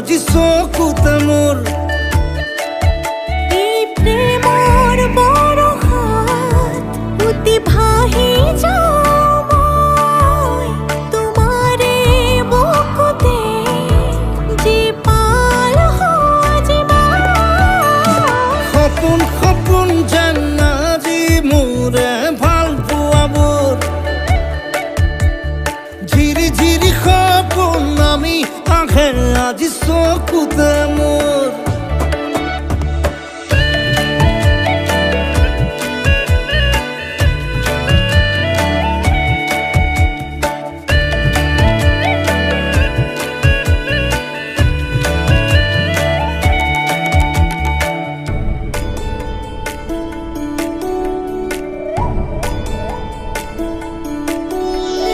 আজি চকুতে মোৰ এই প্ৰেমৰ বৰষাত উটি ভাহি যাওঁ মই তোমাৰে বুকুতে জীপাল সজিবা সপোন সপোন যেন আজি মোৰে ভাল পোৱাবোৰ ঝিৰি ঝিৰি সপোন আমি আহে আজি চকুতে মোৰ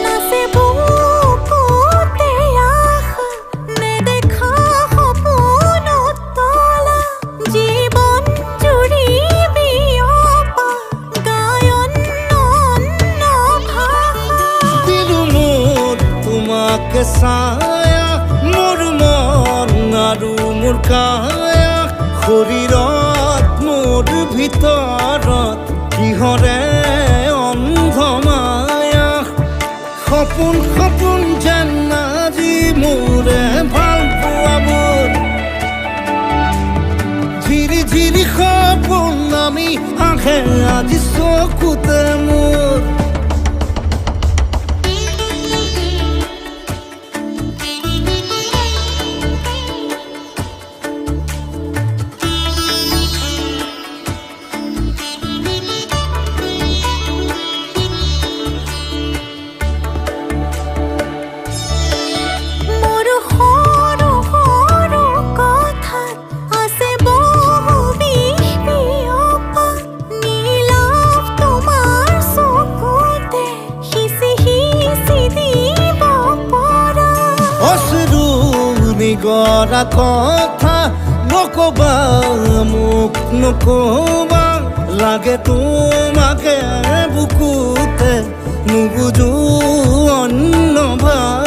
নাচে বুকুতে আশা নেদেখা সপোনত তলা জীৱন জুৰি বিয়পা গায়ন অন্য ভাষা দিলো মোৰ তোমাকে ছায়া মোৰ মন আৰু মোৰ কায়া শৰীৰত মোৰ ভিতৰত কিহৰে অন্ধ মায়া সপোন সপোন যেন আজি মোৰে ভাল পোৱাবোৰ ঝিৰি ঝিৰি সপোন আমি আহে আজি চকুতে মোৰ মোৰ সৰু সৰু কথাত আছে বহু বিষ বিয়পা নীলাভ তোমাৰ চকুতে সিঁচি সিঁচি দিব পৰা অশ্ৰু নিগৰা কথা নকবা মোক নকবা লাগে তোমাকে বুকুতে নুবুজো অন্য ভাষা